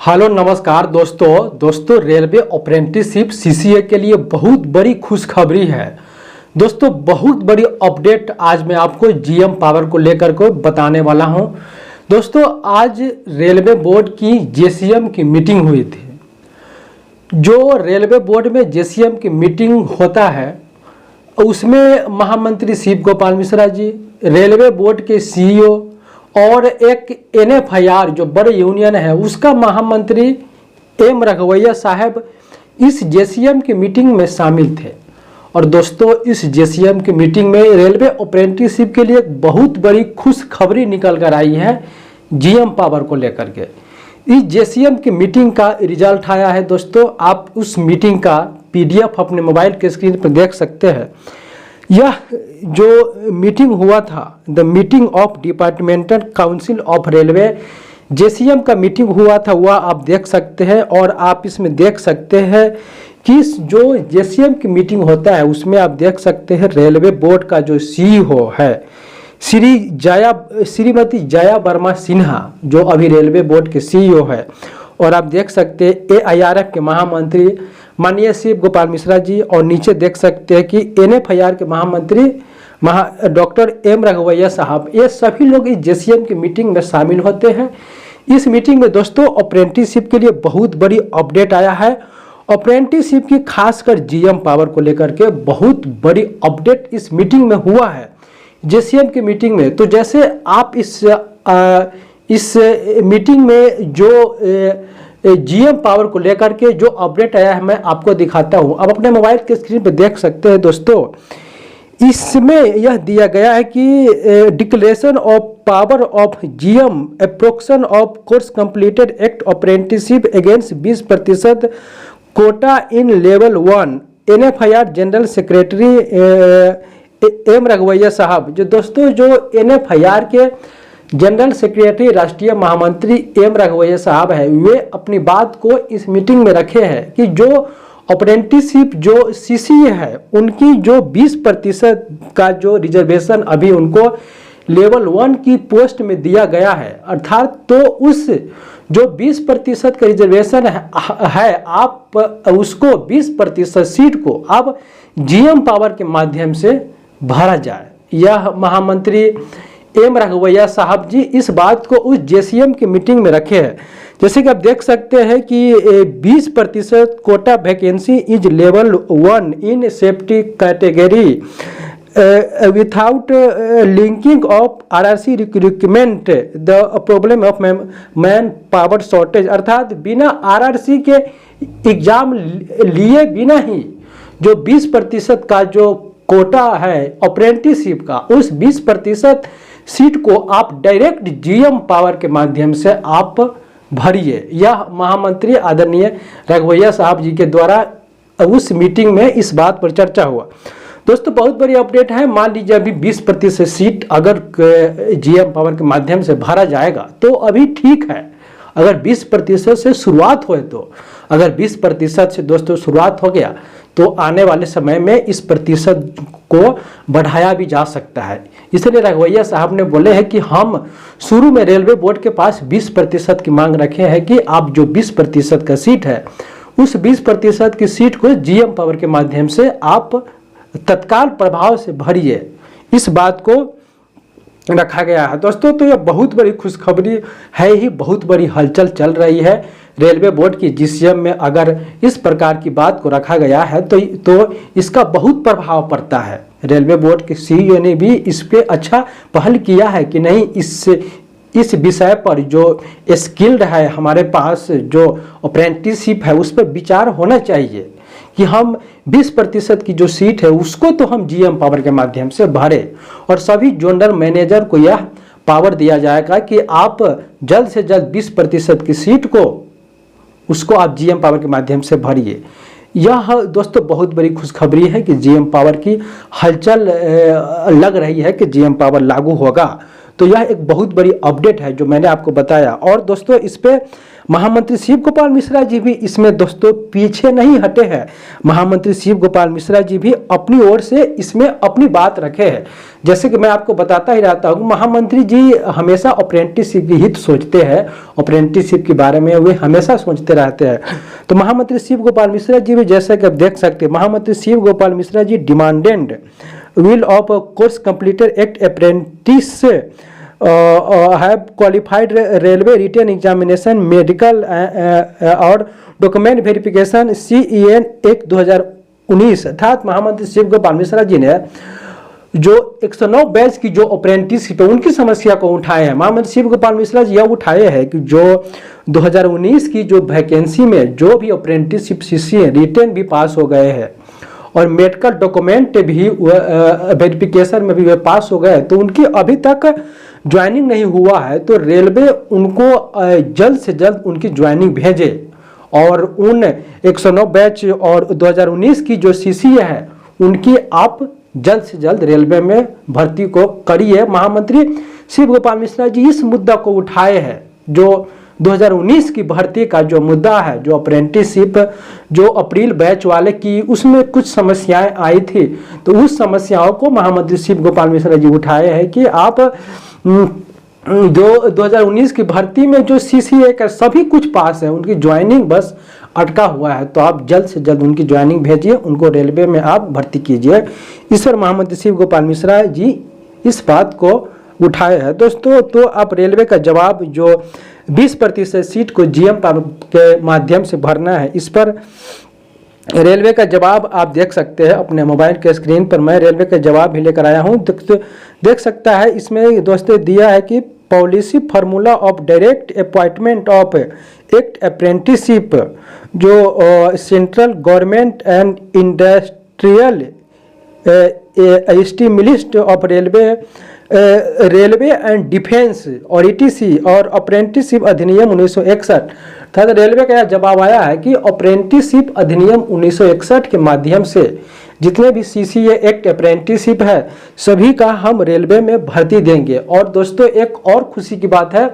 Hello नमस्कार दोस्तों railway apprenticeship CCA के लिए बहुत बड़ी खुशखबरी है। दोस्तों बहुत बड़ी अपडेट आज मैं आपको जीएम पावर को लेकर को बताने वाला हूं। दोस्तों आज रेलवे बोर्ड की जेसीएम की मीटिंग हुई थी। जो रेलवे बोर्ड में जेसीएम की मीटिंग होता है उसमें महामंत्री शिव गोपाल मिश्रा जी, रेलवे बोर्ड के सीईओ और एक एनएफआईआर जो बड़े यूनियन है उसका महामंत्री एम रघुवैया साहब इस जेसीएम की मीटिंग में शामिल थे। और दोस्तों इस जेसीएम की मीटिंग में रेलवे अप्रेंटिसशिप के लिए एक बहुत बड़ी खुशखबरी निकल कर आई है जीएम पावर को लेकर के। इस जेसीएम की मीटिंग का रिजल्ट आया है। दोस्तों आप उस मीटिंग का पीडीएफ अपने मोबाइल के स्क्रीन पर देख सकते हैं। यह जो मीटिंग हुआ था, the meeting of departmental council of railway, JCM का मीटिंग हुआ था, वह आप देख सकते हैं। और आप इसमें देख सकते हैं कि जो जेसीएम की मीटिंग होता है उसमें आप देख सकते हैं रेलवे बोर्ड का जो सीईओ है श्रीमती जया वर्मा सिन्हा, जो अभी रेलवे बोर्ड के सीईओ है। और आप देख सकते हैं एआईआरएफ के महामंत्री माननीय शिव गोपाल मिश्रा जी, और नीचे देख सकते हैं कि एनएफआईआर के महामंत्री डॉक्टर एम रघुवैया साहब, ये सभी लोग इस जेसीएम की मीटिंग में शामिल होते हैं। इस मीटिंग में दोस्तों अप्रेंटिसशिप के लिए बहुत बड़ी अपडेट आया है। अप्रेंटिसशिप की खासकर जीएम पावर को लेकर के बहुत बड़ी अपडेट इस मीटिंग में हुआ है, जेसीएम की मीटिंग में। तो जैसे आप इस मीटिंग में जो जीएम पावर को लेकर के जो अपडेट आया है मैं आपको दिखाता हूं। अब अपने मोबाइल के स्क्रीन पे देख सकते हैं दोस्तों, इसमें यह दिया गया है कि declaration of power of GM approbation of course completed act apprenticeship against 20% quota in level 1 NFIR general secretary M Raghuvaiah साहब। जो दोस्तों जो एनएफआईआर के जनरल सेक्रेटरी राष्ट्रीय महामंत्री एम रघुवैया साहब है, वे अपनी बात को इस मीटिंग में रखे हैं कि जो अप्रेंटिसशिप जो सीसीए है उनकी जो 20% का जो रिजर्वेशन अभी उनको लेवल 1 की पोस्ट में दिया गया है, अर्थात तो उस जो 20% का रिजर्वेशन है आप उसको 20% सीट को अब जीएम पावर के माध्यम से भरा जाए। यह महामंत्री एम रघुवैया साहब जी इस बात को उस जेसीएम की मीटिंग में रखे हैं। जैसे कि आप देख सकते हैं कि 20% कोटा वैकेंसी इज लेवल 1 इन safety category without linking of RRC recruitment the problem of manpower shortage, अर्थात बिना आरआरसी के एग्जाम लिए बिना ही जो 20% का जो कोटा है अप्रेंटिसशिप का, उस 20% सीट को आप डायरेक्ट जीएम पावर के माध्यम से आप भरिए। यह महामंत्री आदरणीय रघुवैया साहब जी के द्वारा उस मीटिंग में इस बात पर चर्चा हुआ। दोस्तों बहुत बड़ी अपडेट है। मान लीजिए अभी 20% सीट अगर जीएम पावर के माध्यम से भरा जाएगा तो अभी ठीक है। अगर 20% से शुरुआत हो तो अगर 20% से दोस्तों शुरुआत हो गया तो आने वाले समय में इस प्रतिशत को बढ़ाया भी जा सकता है। इसलिए रघुवैया साहब ने बोले हैं कि हम शुरू में रेलवे बोर्ड के पास 20% की मांग रखे हैं कि आप जो 20% का सीट है उस 20% की सीट को जीएम पावर के माध्यम से आप तत्काल प्रभाव से भरिए। इस बात को रखा गया है दोस्तों। तो यह बहुत बड़ी खुशखबरी है ही, बहुत बड़ी हलचल चल रही है रेलवे बोर्ड की जीसीएम में। अगर इस प्रकार की बात को रखा गया है तो इसका बहुत प्रभाव पड़ता है। रेलवे बोर्ड के सीईओ ने भी इस पे अच्छा पहल किया है कि नहीं, इस विषय पर जो स्किल्ड है हमारे पास जो अप्रेंटिसशिप है उस पर विचार होना चाहिए कि हम 20% की जो सीट है उसको तो हम जीएम पावर के माध्यम से भरे। और सभी जोनल मैनेजर को यह पावर दिया जाएगा कि आप जल्द से जल्द 20% की सीट को उसको आप जीएम पावर के माध्यम से भरिए। यह दोस्तों बहुत बड़ी खुशखबरी है कि जीएम पावर की हलचल लग रही है कि जीएम पावर लागू होगा। तो यह एक बहुत बड़ी अपडेट है जो मैंने आपको बताया। और दोस्तों इस पे महामंत्री शिव गोपाल मिश्रा जी भी इसमें दोस्तों पीछे नहीं हटे हैं। महामंत्री शिव गोपाल मिश्रा जी भी अपनी ओर से इसमें अपनी बात रखे हैं। जैसे कि मैं आपको बताता ही रहता हूँ, महामंत्री जी हमेशा अप्रेंटिसशिप की हित सोचते हैं, अप्रेंटिसशिप के बारे में वे हमेशा सोचते रहते हैं। तो महामंत्री शिव गोपाल मिश्रा जी भी जैसा कि आप देख सकते हैं, महामंत्री Shiv Gopal Mishra ji demanded will of course completed act apprentice have qualified railway written examination medical और डॉक्यूमेंट वेरिफिकेशन CEN एक्ट 2019। अर्थात महामंत्री शिव गोपाल मिश्रा जी ने जो 109 बैच की जो अप्रेंटिसशिप है उनकी समस्या को उठाए हैं। महामंत्री शिव गोपाल मिश्रा जी यह उठाए हैं कि जो 2019 की जो वैकेंसी में जो भी अप्रेंटिसशिप CCA रिटेन भी पास हो गए हैं और मेडिकल डॉक्यूमेंट भी वेरिफिकेशन में भी वे पास हो गए, तो उनकी अभी तक ज्वाइनिंग नहीं हुआ है। तो रेलवे उनको जल्द से जल्द उनकी ज्वाइनिंग भेजे और उन 109 बैच और 2019 की जो CCA है उनकी आप जल्द से जल्द रेलवे में भर्ती को करिए। महामंत्री शिव गोपाल मिश्रा जी इस मुद्दा को उठाए हैं, जो 2019 की भर्ती का जो मुद्दा है, जो अप्रेंटिसशिप जो अप्रैल बैच वाले की उसमें कुछ समस्याएं आई थी, तो उस समस्याओं को महामंत्री शिव गोपाल मिश्रा जी उठाए हैं कि आप जो 2019 की भर्ती में जो CCA का सभी कुछ पास है, उनकी ज्वाइनिंग बस अटका हुआ है, तो आप जल्द से जल्द उनकी ज्वाइनिंग भेजिए, उनको रेलवे में आप भर्ती कीजिए। इस पर महामंत्री शिव गोपाल मिश्रा जी इस बात को उठाए हैं। दोस्तों, तो आप रेलवे का जवाब जो 20% सीट को GM के माध्यम से भरना है, इस पर रेलवे का जवाब आप देख सकते हैं अपने मोबाइल के स्क्रीन पर। मैं रेलवे का जवाब भी लेकर आया हूं, देख सकता है। इसमें दोस्तों दिया है कि policy formula of direct appointment of act apprenticeship जो सेंट्रल गवर्नमेंट एंड इंडस्ट्रियल स्टिमुलिस्ट ऑफ रेलवे एंड डिफेंस और ETC और अप्रेंटिसशिप अधिनियम 1961। अर्थात रेलवे का यह जवाब आया है कि अप्रेंटिसशिप अधिनियम 1961 के माध्यम से जितने भी CCA एक्ट अप्रेंटिसशिप है सभी का हम रेलवे में भर्ती देंगे। और दोस्तों, एक और खुशी की बात है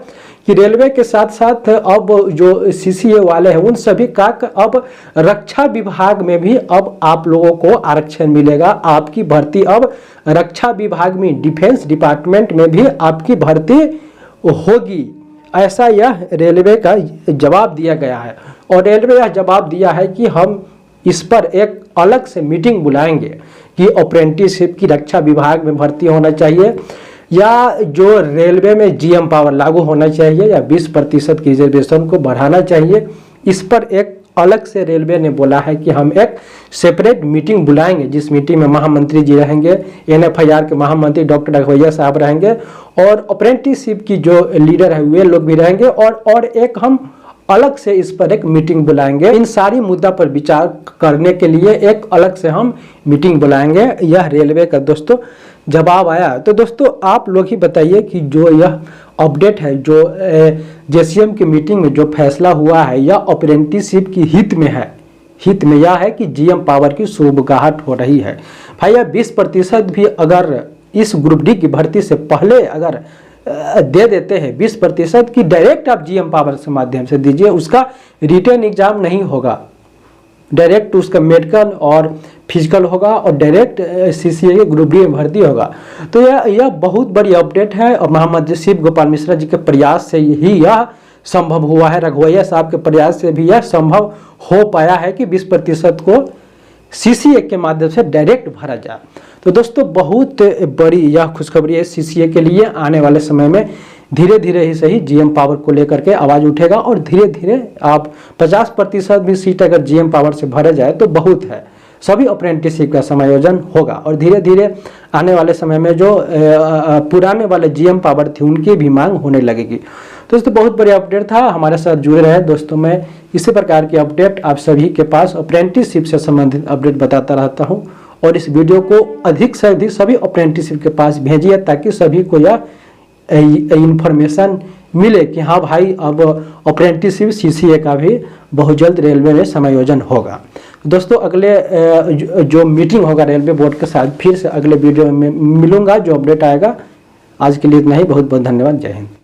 कि रेलवे के साथ साथ अब जो CCA वाले हैं उन सभी का अब रक्षा विभाग में भी अब आप लोगों को आरक्षण मिलेगा। आपकी भर्ती अब रक्षा विभाग में, डिफेंस डिपार्टमेंट में भी आपकी भर्ती होगी, ऐसा यह रेलवे का जवाब दिया गया है। और रेलवे यह जवाब दिया है कि हम इस पर एक अलग से मीटिंग बुलाएंगे कि अप्रेंटिसशिप की रक्षा विभाग में भर्ती होना चाहिए या जो रेलवे में GM पावर लागू होना चाहिए या 20% की रिजर्वेशन को बढ़ाना चाहिए। इस पर एक अलग से रेलवे ने बोला है कि हम एक सेपरेट मीटिंग बुलाएंगे, जिस मीटिंग में महामंत्री जी रहेंगे, NFIR के महामंत्री डॉक्टर रघुवैया साहब रहेंगे और अप्रेंटिसशिप की जो लीडर है वे लोग भी रहेंगे और एक हम अलग से इस पर एक मीटिंग बुलाएंगे। इन सारी मुद्दा पर विचार करने के लिए एक अलग से हम मीटिंग बुलाएंगे। यह रेलवे का दोस्तों जवाब आया। तो दोस्तों, आप लोग ही बताइए कि जो यह अपडेट है, जो JCM की मीटिंग में जो फैसला हुआ है, यह अप्रेंटिसशिप की हित में है। हित में यह है कि GM पावर की शुभगाहट हो रही है। भाई, यह 20% भी अगर इस ग्रुप D की भर्ती से पहले अगर दे देते हैं, 20% की डायरेक्ट आप GM पावर से माध्यम से दीजिए, उसका रिटर्न एग्जाम नहीं होगा, डायरेक्ट उसका मेडिकल और फिजिकल होगा और डायरेक्ट CCA ग्रुप D में भर्ती होगा। तो यह बहुत बड़ी अपडेट है और महामंत्री शिव गोपाल मिश्रा जी के प्रयास से ही यह संभव हुआ है। रघुवैया साहब के प्रयास से भी यह संभव हो पाया है कि 20% को CCA के माध्यम से डायरेक्ट भरा जाए। तो दोस्तों, बहुत बड़ी यह खुशखबरी है CCA के लिए। आने वाले समय में धीरे धीरे ही सही GM पावर को लेकर के आवाज़ उठेगा और धीरे धीरे आप 50% भी सीट अगर GM पावर से भरा जाए तो बहुत है। सभी अप्रेंटिसशिप का समायोजन होगा और धीरे धीरे आने वाले समय में जो पुराने वाले GM पावर थी उनकी भी मांग होने लगेगी। तो दोस्तों, बहुत बड़ी अपडेट था। हमारे साथ जुड़े रहे दोस्तों। मैं इसी प्रकार की अपडेट आप सभी के पास अप्रेंटिसशिप से संबंधित अपडेट बताता रहता हूं और इस वीडियो को अधिक से अधिक सभी अप्रेंटिसशिप के पास भेजिए ताकि सभी को यह इंफॉर्मेशन मिले कि हाँ भाई, अब अप्रेंटिसशिप CCA का भी बहुत जल्द रेलवे में समायोजन होगा। दोस्तों, अगले जो मीटिंग होगा रेलवे बोर्ड के साथ, फिर से अगले वीडियो में मिलूंगा जो अपडेट आएगा। आज के लिए इतना ही। बहुत बहुत धन्यवाद। जय हिंद।